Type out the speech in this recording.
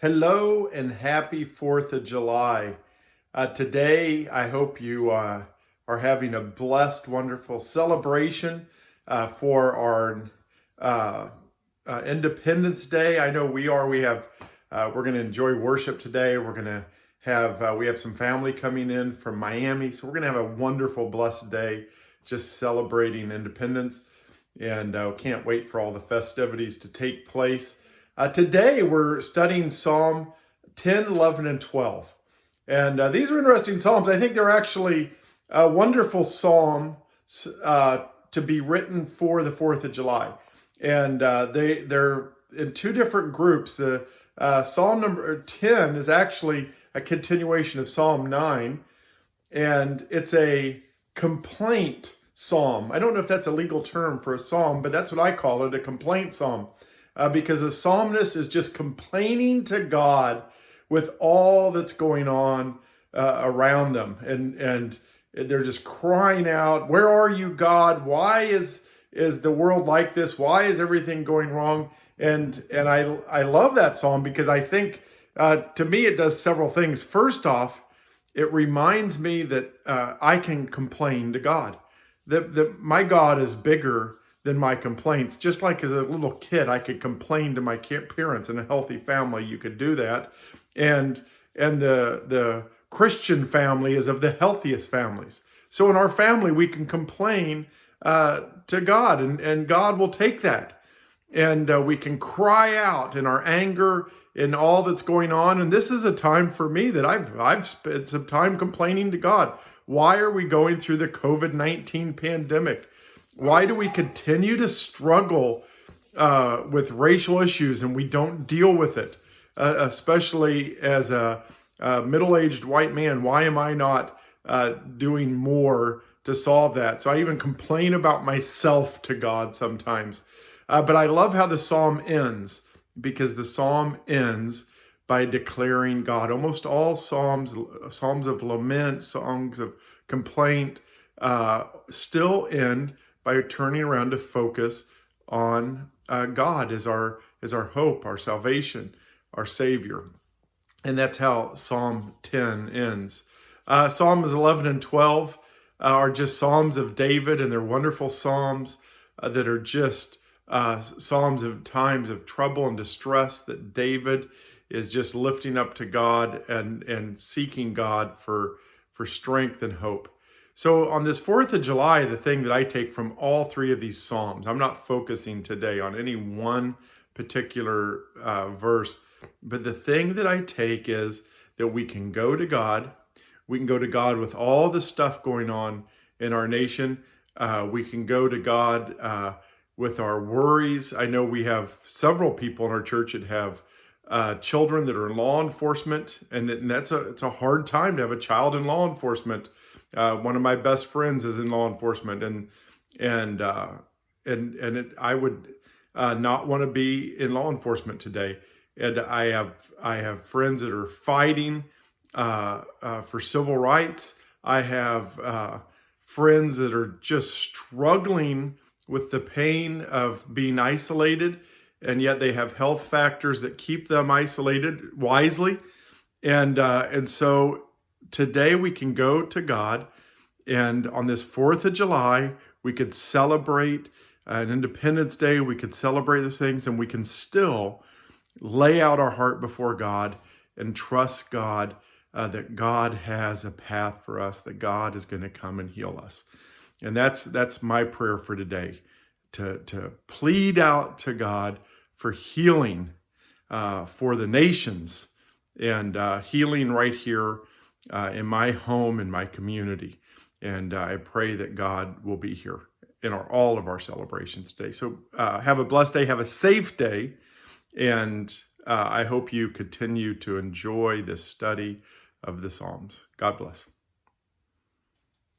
Hello and happy 4th of July. Today, I hope you are having a blessed, wonderful celebration for our uh, Independence Day. I know we are. We're going to enjoy worship today. We have some family coming in from Miami. So we're going to have a wonderful, blessed day just celebrating independence. And can't wait for all the festivities to take place. Today we're studying Psalm 10, 11, and 12. And these are interesting Psalms. I think they're actually a wonderful Psalm to be written for the 4th of July. And they're in two different groups. Psalm number 10 is actually a continuation of Psalm 9. And it's a complaint psalm. I don't know if that's a legal term for a psalm, but that's what I call it, a complaint psalm. Because the psalmist is just complaining to God with all that's going on around them. And they're just crying out, "Where are you, God? Why is the world like this? Why is everything going wrong?" And I love that psalm because I think, to me, it does several things. First off, it reminds me that I can complain to God. That my God is bigger than my complaints. Just like as a little kid, I could complain to my parents. In a healthy family, you could do that. And the Christian family is of the healthiest families. So in our family, we can complain to God, and God will take that. And we can cry out in our anger in all that's going on. And this is a time for me that I've spent some time complaining to God. Why are we going through the COVID-19 pandemic? Why do we continue to struggle with racial issues and we don't deal with it? Especially as a middle-aged white man, why am I not doing more to solve that? So I even complain about myself to God sometimes. But I love how the psalm ends, because the psalm ends by declaring God. Almost all psalms of lament, songs of complaint, still end by turning around to focus on God as our hope, our salvation, our Savior. And that's how Psalm 10 ends. Psalms 11 and 12 are just Psalms of David, and they're wonderful Psalms that are just Psalms of times of trouble and distress that David is just lifting up to God and seeking God for strength and hope. So on this 4th of July, the thing that I take from all three of these Psalms, I'm not focusing today on any one particular verse, but the thing that I take is that we can go to God. We can go to God with all the stuff going on in our nation. We can go to God with our worries. I know we have several people in our church that have children that are in law enforcement, and it's a hard time to have a child in law enforcement. One of my best friends is in law enforcement, I would not want to be in law enforcement today. And I have friends that are fighting for civil rights. I have friends that are just struggling with the pain of being isolated, and yet they have health factors that keep them isolated wisely. And so today we can go to God, and on this 4th of July, we could celebrate an Independence Day. We could celebrate those things, and we can still lay out our heart before God and trust God that God has a path for us, that God is going to come and heal us. And that's my prayer for today, to plead out to God for healing for the nations, and healing right here in my home, in my community. And I pray that God will be here in all of our celebrations today. So have a blessed day, have a safe day, and I hope you continue to enjoy this study of the Psalms. God bless.